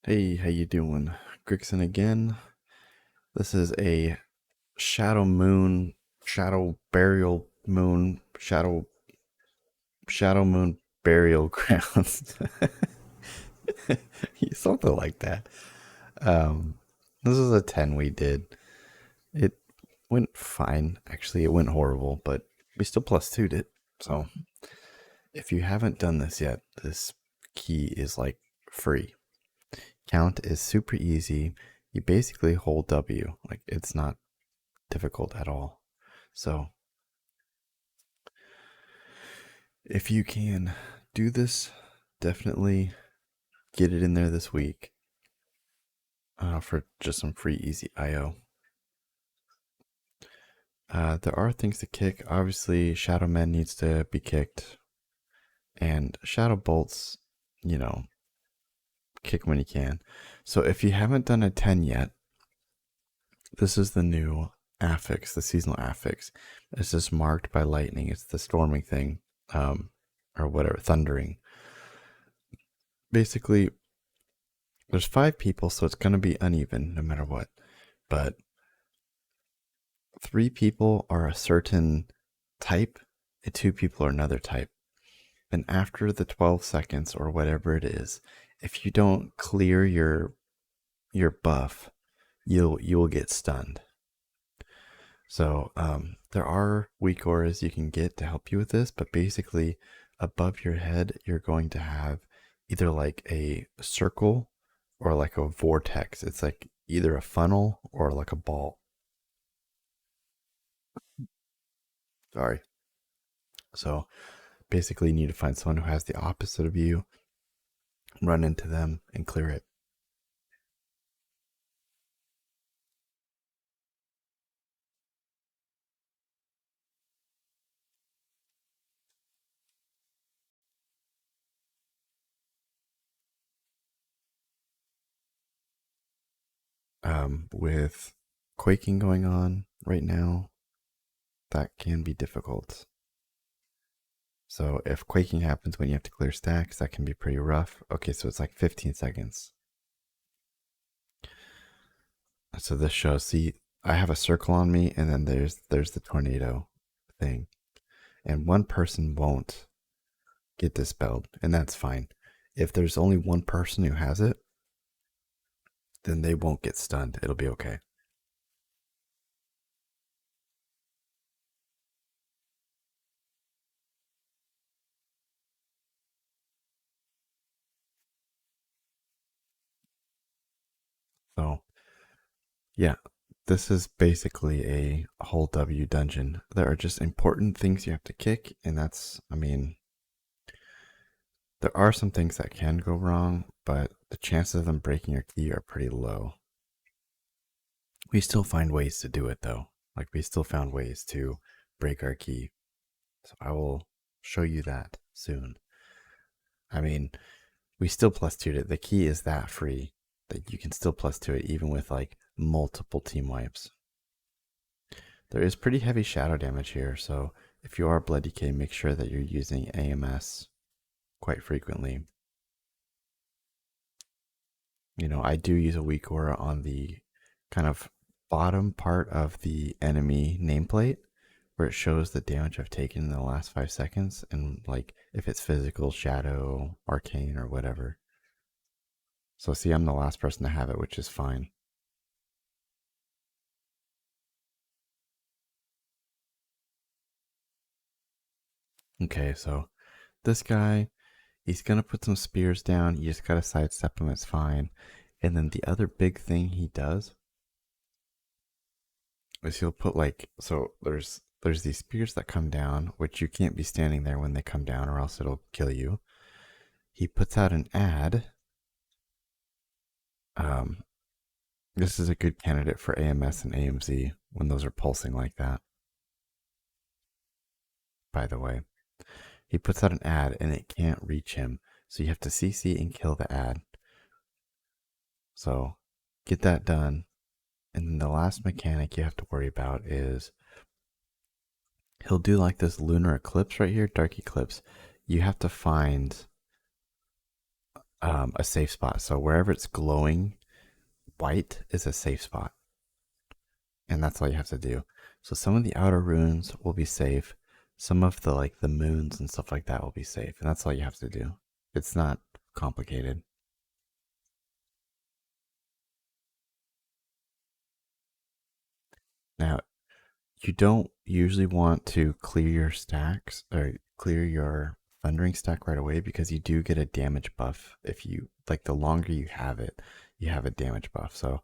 Hey, how you doing? Grixon again. This is a Shadow Burial Moon, Shadowmoon Burial Grounds. Something like that. Um, this is a 10 we did. It went fine. Actually, it went horrible, but we still plus 2'd it. So, if you haven't done this yet, this key is like free. Count is super easy. You basically hold W. Like, it's not difficult at all. So, if you can do this, definitely get it in there this week for just some free, easy IO. There are things to kick. Obviously, Shadow Men needs to be kicked, and Shadow Bolts, you know, kick when you can. So, if you haven't done a 10 yet, this is the new affix, the seasonal affix. It's just marked by lightning. It's the storming thing, or whatever, thundering. Basically, there's 5 people, so it's going to be uneven no matter what. But 3 people are a certain type, and 2 people are another type. And after the 12 seconds or whatever it is, if you don't clear your buff, you'll get stunned. So there are weak auras you can get to help you with this, but basically above your head you're going to have either like a circle or like a vortex. It's like either a funnel or like a ball. Sorry. So basically, you need to find someone who has the opposite of you, run into them, and clear it. With quaking going on right now, that can be difficult. So if quaking happens when you have to clear stacks, that can be pretty rough. Okay, so it's like 15 seconds. So this shows, see, I have a circle on me, and then there's the tornado thing. And one person won't get dispelled, and that's fine. If there's only one person who has it, then they won't get stunned. It'll be okay. So, yeah, this is basically a whole W dungeon. There are just important things you have to kick, and that's, I mean, there are some things that can go wrong, but the chances of them breaking your key are pretty low. We still find ways to do it, though. Like, we still found ways to break our key. So, I will show you that soon. I mean, we still plus 2'd it. The key is that free that you can still plus 2 it even with like multiple team wipes. There is pretty heavy shadow damage here, so if you are Blood Decay, make sure that you're using AMS quite frequently. You know, I do use a weak aura on the kind of bottom part of the enemy nameplate where it shows the damage I've taken in the last 5 seconds and like if it's physical, shadow, arcane, or whatever. So see, I'm the last person to have it, which is fine. Okay, so this guy, he's gonna put some spears down. You just gotta sidestep him, it's fine. And then the other big thing he does is he'll put like, so there's these spears that come down, which you can't be standing there when they come down or else it'll kill you. He puts out an ad. Um, this is a good candidate for AMS and AMZ when those are pulsing like that. By the way, he puts out an ad and it can't reach him, so you have to CC and kill the ad. So get that done. And then the last mechanic you have to worry about is he'll do like this lunar eclipse right here, dark eclipse. You have to find a safe spot. So wherever it's glowing white is a safe spot, and that's all you have to do. So some of the outer runes will be safe. Some of the like the moons and stuff like that will be safe, and that's all you have to do. It's not complicated. Now, you don't usually want to clear your stacks or clear your thundering stack right away because you do get a damage buff. If you like, the longer you have it, you have a damage buff. So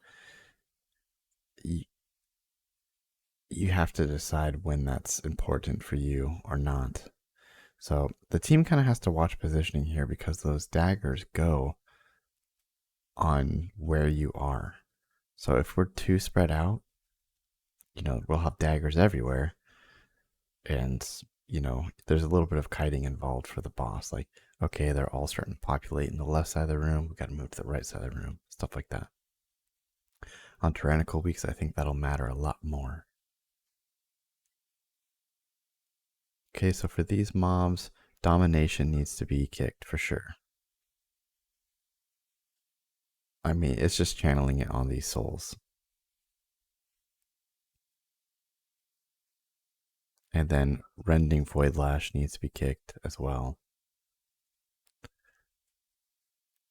you, you have to decide when that's important for you or not. So the team kind of has to watch positioning here because those daggers go on where you are. So if we're too spread out, we'll have daggers everywhere. And, there's a little bit of kiting involved for the boss. Like, okay, they're all starting to populate in the left side of the room. We got to move to the right side of the room. Stuff like that. On tyrannical weeks, I think that'll matter a lot more. Okay, so for these mobs, domination needs to be kicked for sure. I mean, it's just channeling it on these souls. And then rending void lash needs to be kicked as well.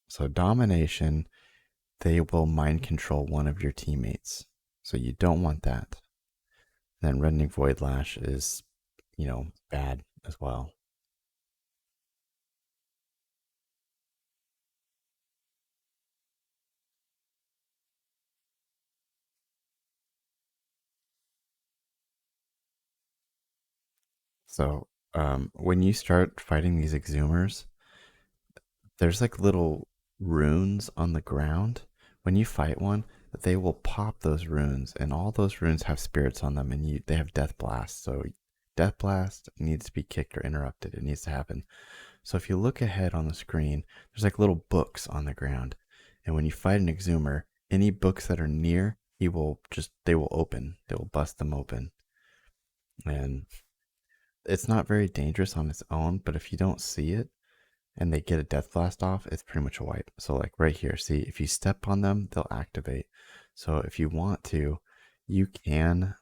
So domination, they will mind control one of your teammates. So you don't want that. Then rending void lash is, bad as well. So when you start fighting these exhumers, there's like little runes on the ground. When you fight one, they will pop those runes, and all those runes have spirits on them, and they have death blast. So death blast needs to be kicked or interrupted. It needs to happen. So if you look ahead on the screen, there's like little books on the ground, and when you fight an exhumer, any books that are near, they will open. They will bust them open, and it's not very dangerous on its own. But if you don't see it, and they get a death blast off, it's pretty much a wipe. So like right here, see, if you step on them, they'll activate. So if you want to, you can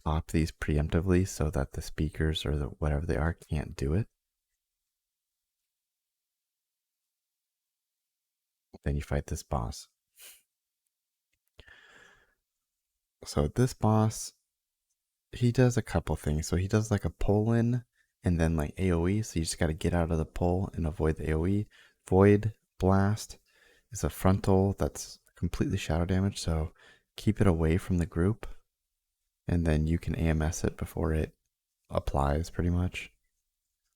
pop these preemptively so that the speakers or the whatever they are can't do it. Then you fight this boss. So this boss, he does a couple things. So he does like a pull in and then like AoE. So you just got to get out of the pull and avoid the AoE. Void Blast is a frontal that's completely shadow damage. So keep it away from the group. And then you can AMS it before it applies pretty much.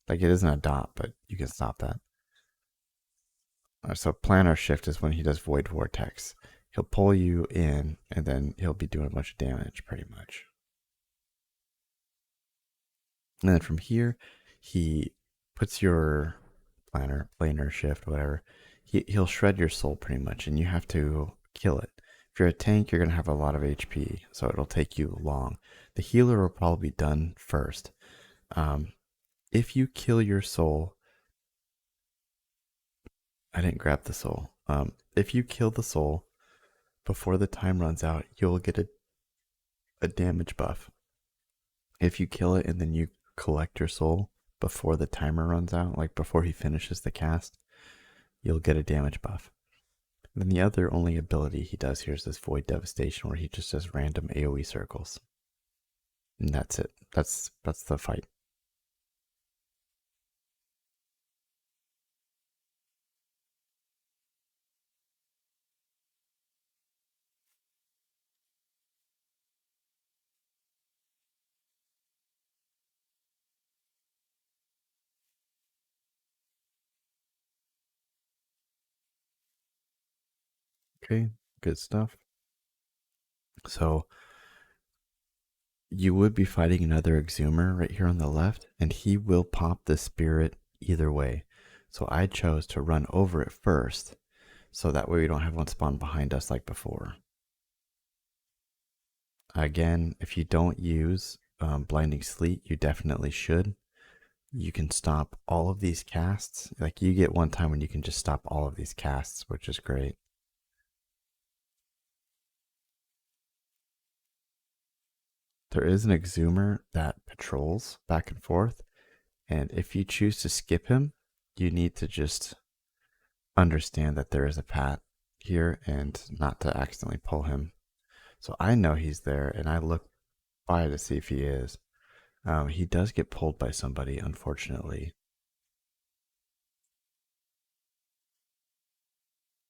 Like it isn't a dot, but you can stop that. So planar shift is when he does void vortex. He'll pull you in and then he'll be doing a bunch of damage pretty much. And then from here, he puts your planar shift, whatever. He'll shred your soul pretty much, and you have to kill it. If you're a tank, you're gonna have a lot of HP, so it'll take you long. The healer will probably be done first. If you kill your soul, I didn't grab the soul. If you kill the soul before the time runs out, you'll get a damage buff. If you kill it and then you collect your soul before the timer runs out, like before he finishes the cast, you'll get a damage buff. And then the other only ability he does here is this Void Devastation, where he just does random AoE circles. And that's it. That's the fight. Okay, good stuff. So you would be fighting another Exhumer right here on the left, and he will pop the spirit either way. So I chose to run over it first, so that way we don't have one spawn behind us like before. Again, if you don't use Blinding Sleet, you definitely should. you can stop all of these casts. Like you get one time when you can just stop all of these casts, which is great. There is an exhumer that patrols back and forth, and if you choose to skip him, you need to just understand that there is a path here and not to accidentally pull him. So I know he's there, and I look by to see if he is. He does get pulled by somebody, unfortunately.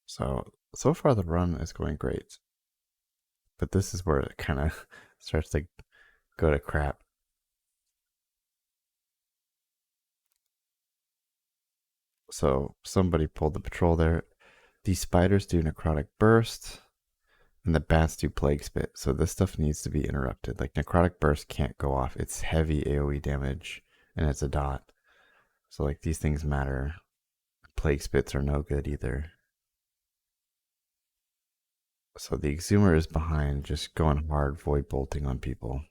So far the run is going great, but this is where it kind of starts to go to crap. So somebody pulled the patrol there. These spiders do necrotic burst, and the bats do plague spit. So this stuff needs to be interrupted. Like necrotic burst can't go off. It's heavy AoE damage, and it's a dot. So like these things matter. Plague spits are no good either. So the exhumer is behind, just going hard void bolting on people.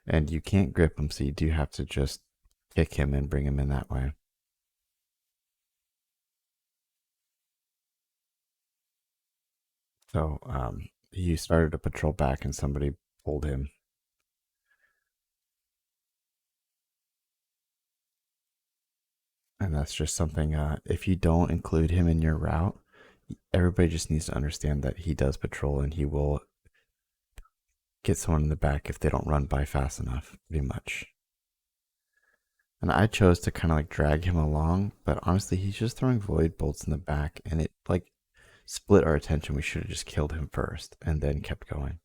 And you can't grip him, so you do have to just kick him and bring him in that way. So he started to patrol back, and somebody pulled him. And that's just something, if you don't include him in your route, everybody just needs to understand that he does patrol and he will get someone in the back if they don't run by fast enough, pretty much. And I chose to kind of like drag him along, but honestly, he's just throwing void bolts in the back, and it like split our attention. We should have just killed him first and then kept going.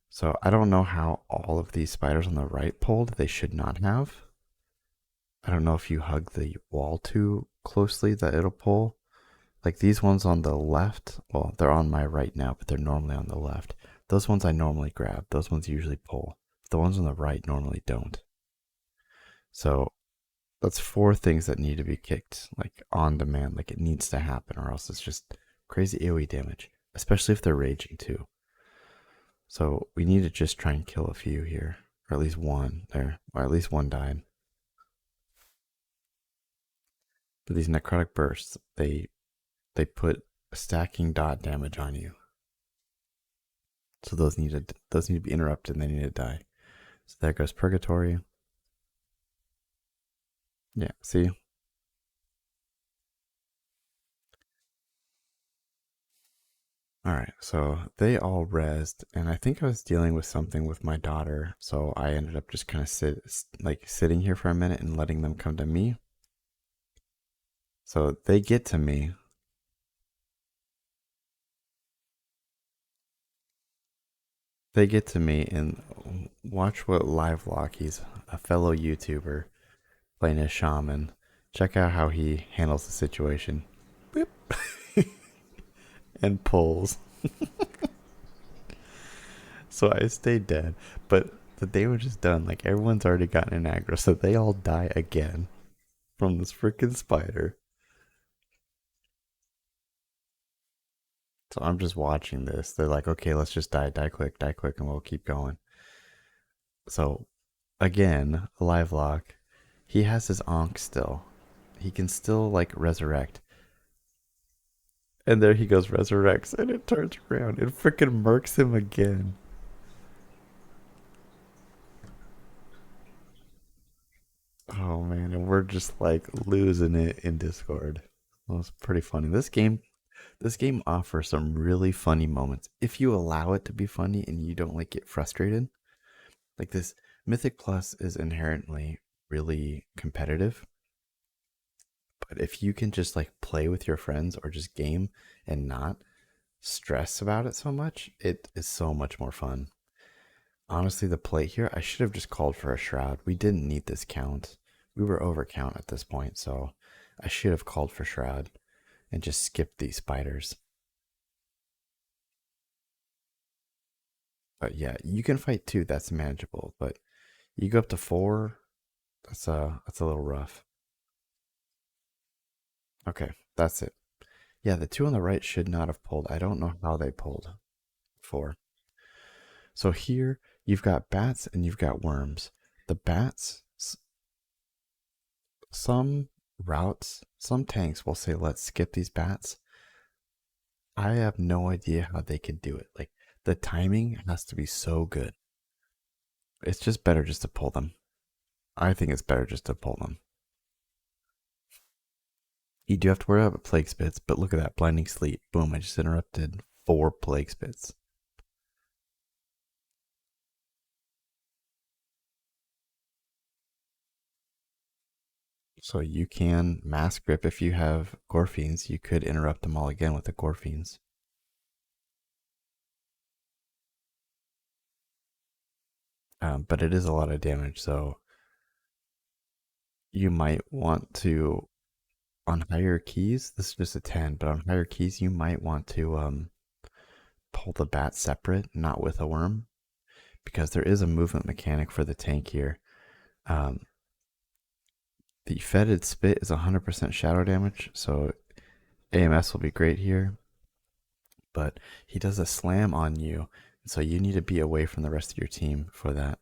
So I don't know how all of these spiders on the right pulled. They should not have. I don't know if you hug the wall too closely that it'll pull. Like these ones on the left, well, they're on my right now, but they're normally on the left. Those ones I normally grab. Those ones usually pull. The ones on the right normally don't. So that's four things that need to be kicked, like on demand. Like it needs to happen, or else it's just crazy AoE damage, especially if they're raging too. So we need to just try and kill a few here, or at least one there, or at least one died. But these necrotic bursts, they put stacking dot damage on you. So those need to be interrupted and they need to die. So there goes Purgatory. Yeah, see? Alright, so they all rezzed, and I think I was dealing with something with my daughter, so I ended up just kind of sitting here for a minute and letting them come to me. So they get to me. They get to me and watch what live lock. He's a fellow YouTuber playing a shaman. Check out how he handles the situation. Boop. And pulls. So I stayed dead. But the day was just done. Like everyone's already gotten an aggro, so they all die again from this freaking spider. So I'm just watching this. They're like, okay, let's just die quick, and we'll keep going. So again, live lock. He has his onk still. He can still like resurrect. And there he goes, resurrects, and it turns around and freaking murks him again. Oh man, and we're just like losing it in Discord. Well, it's pretty funny. This game offers some really funny moments if you allow it to be funny and you don't like get frustrated. Like this Mythic Plus is inherently really competitive, but if you can just like play with your friends or just game and not stress about it so much, it is so much more fun. Honestly, the play here, I should have just called for a shroud. We didn't need this count. We were over count at this point, so I should have called for shroud and just skipped these spiders. But yeah, you can fight two. That's manageable. But you go up to four. That's a little rough. Okay, that's it. Yeah, the two on the right should not have pulled. I don't know how they pulled. Four. So here you've got bats and you've got worms. The bats some routes, some tanks will say, let's skip these bats. I have no idea how they could do it. Like, the timing has to be so good. It's just better just to pull them. I think it's better just to pull them. You do have to worry about plague spits, but look at that blinding sleep. Boom, I just interrupted 4 plague spits. So you can mass grip if you have Gorfiends. You could interrupt them all again with the Gorfiends. But it is a lot of damage, so you might want to, on higher keys, this is just a 10, but on higher keys, you might want to pull the bat separate, not with a worm, because there is a movement mechanic for the tank here. Um, the fetid spit is 100% shadow damage, so AMS will be great here, but he does a slam on you, so you need to be away from the rest of your team for that.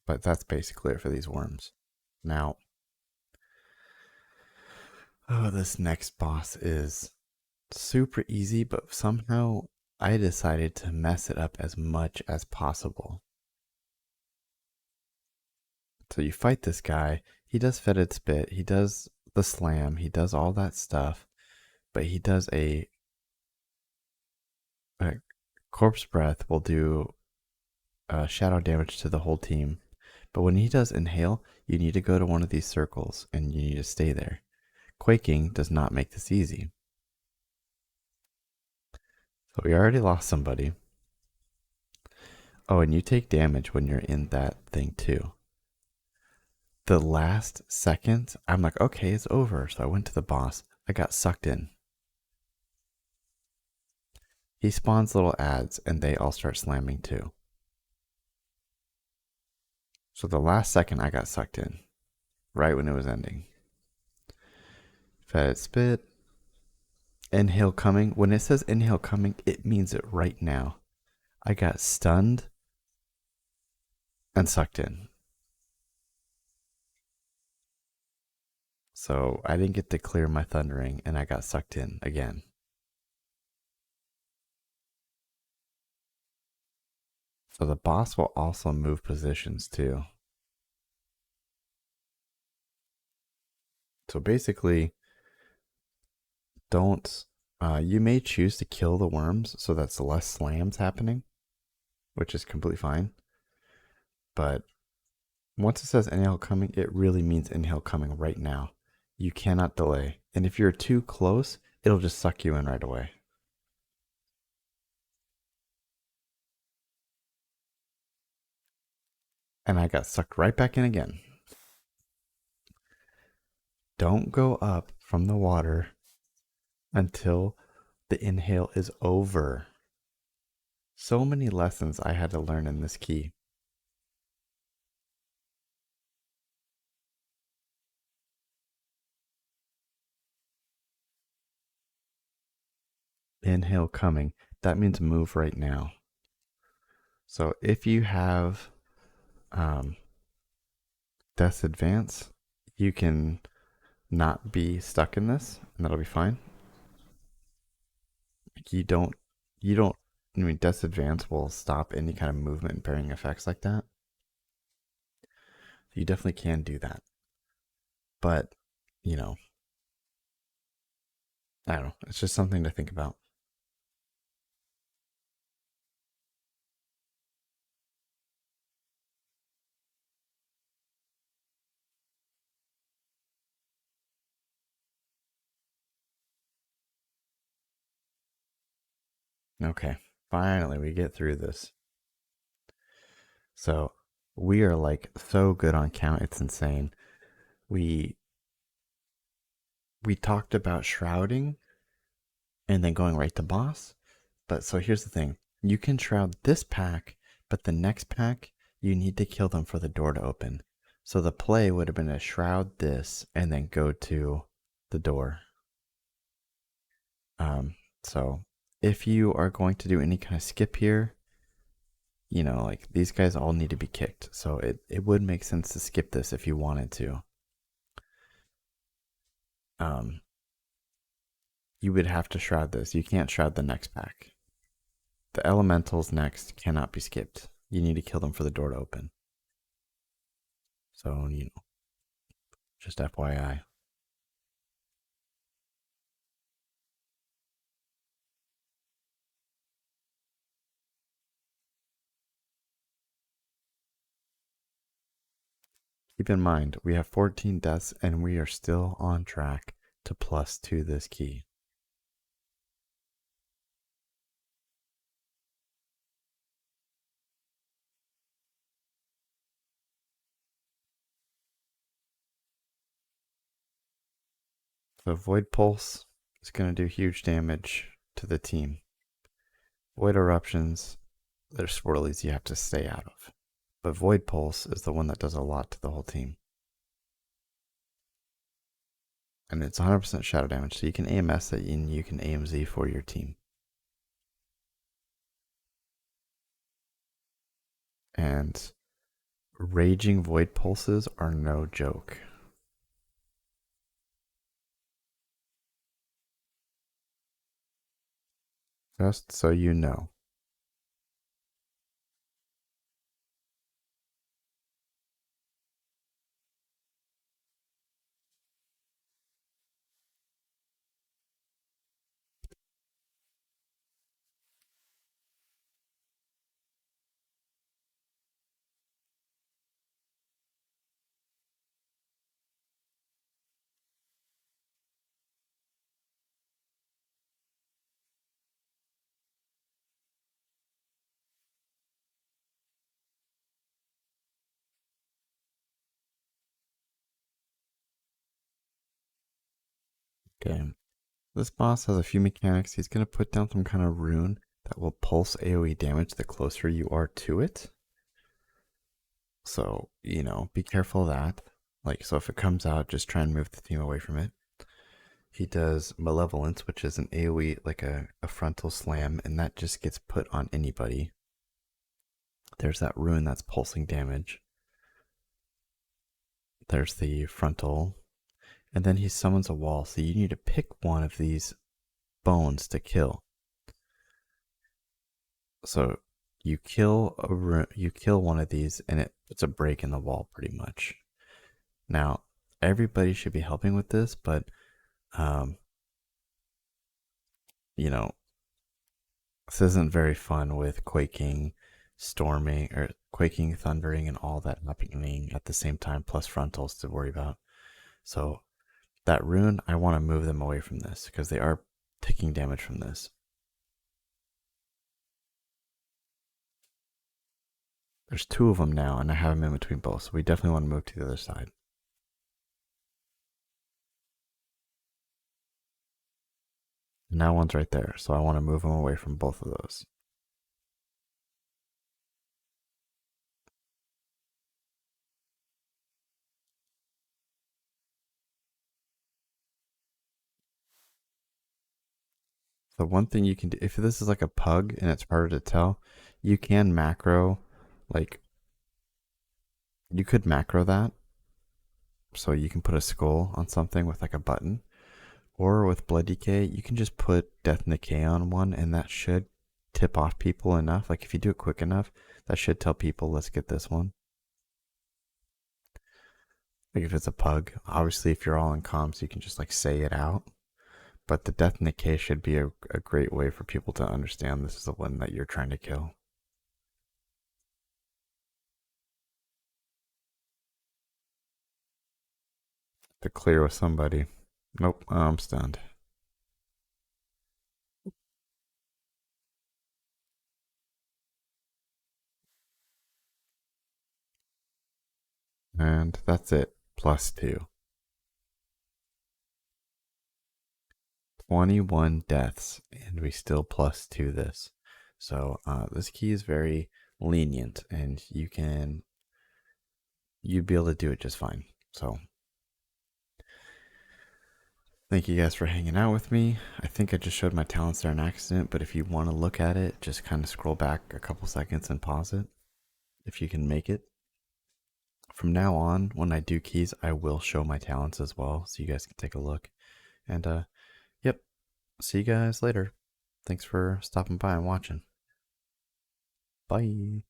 But that's basically it for these worms. Now, oh, this next boss is super easy, but somehow I decided to mess it up as much as possible. So you fight this guy, he does fetid spit, he does the slam, he does all that stuff, but he does a corpse breath will do shadow damage to the whole team. But when he does inhale, you need to go to one of these circles and you need to stay there. Quaking does not make this easy. So we already lost somebody. Oh, and you take damage when you're in that thing too. The last second, I'm like, okay, it's over. So I went to the boss. I got sucked in. He spawns little ads and they all start slamming too. So the last second I got sucked in, right when it was ending. Fed spit. Inhale coming. When it says inhale coming, it means it right now. I got stunned and sucked in. So I didn't get to clear my thundering and I got sucked in again. So the boss will also move positions too. So basically, don't you may choose to kill the worms so that's less slams happening, which is completely fine. But once it says inhale coming, it really means inhale coming right now. You cannot delay. And if you're too close, it'll just suck you in right away. And I got sucked right back in again. Don't go up from the water until the inhale is over. So many lessons I had to learn in this key. Inhale coming. That means move right now. So if you have Death's Advance, you can not be stuck in this, and that'll be fine. You don't, I mean, Death's Advance will stop any kind of movement and pairing effects like that. You definitely can do that. But, you know, I don't know. It's just something to think about. Okay, finally we get through this. So we are like so good on count, it's insane. We we talked about shrouding and then going right to boss. But so here's the thing. You can shroud this pack, but the next pack you need to kill them for the door to open. So the play would have been to shroud this and then go to the door. Um so if you are going to do any kind of skip here, like these guys all need to be kicked. So it would make sense to skip this if you wanted to. Um, you would have to shroud this. You can't shroud the next pack. The elementals next cannot be skipped. You need to kill them for the door to open. So, just FYI. Keep in mind, we have 14 deaths and we are still on track to +2 this key. So Void Pulse is going to do huge damage to the team. Void Eruptions, they're swirlies you have to stay out of. But Void Pulse is the one that does a lot to the whole team. And it's 100% shadow damage, so you can AMS it and you can AMZ for your team. And Raging Void Pulses are no joke. Just so you know. Okay. This boss has a few mechanics. He's going to put down some kind of rune that will pulse AoE damage the closer you are to it. So, be careful of that. So if it comes out, just try and move the team away from it. He does Malevolence, which is an AoE, like a frontal slam, and that just gets put on anybody. There's that rune that's pulsing damage. There's the frontal. And then he summons a wall, so you need to pick one of these bones to kill. So you kill one of these, and it puts a break in the wall, pretty much. Now, everybody should be helping with this, but this isn't very fun with quaking, storming, or quaking, thundering, and all that happening at the same time, plus frontals to worry about. So that rune, I want to move them away from this because they are taking damage from this. There's 2 of them now, and I have them in between both, so we definitely want to move to the other side. And now one's right there, so I want to move them away from both of those. So one thing you can do, if this is like a pug and it's harder to tell, you can macro, you could macro that. So you can put a skull on something with like a button. Or with Blood Decay, you can just put Death and Decay on one, and that should tip off people enough. Like if you do it quick enough, that should tell people, let's get this one. Like if it's a pug, obviously if you're all in comms, you can just say it out. But the Death and Decay should be a great way for people to understand this is the one that you're trying to kill. To clear with somebody. Nope, I'm stunned. And that's it. +2. 21 deaths, and we still +2 this. So this key is very lenient, and you'd be able to do it just fine. So Thank you guys for hanging out with me. I think I just showed my talents there on accident, but if you want to look at it, just kind of scroll back a couple seconds and pause it if you can make it. From now on, when I do keys, I will show my talents as well so you guys can take a look. And yep, see you guys later. Thanks for stopping by and watching. Bye.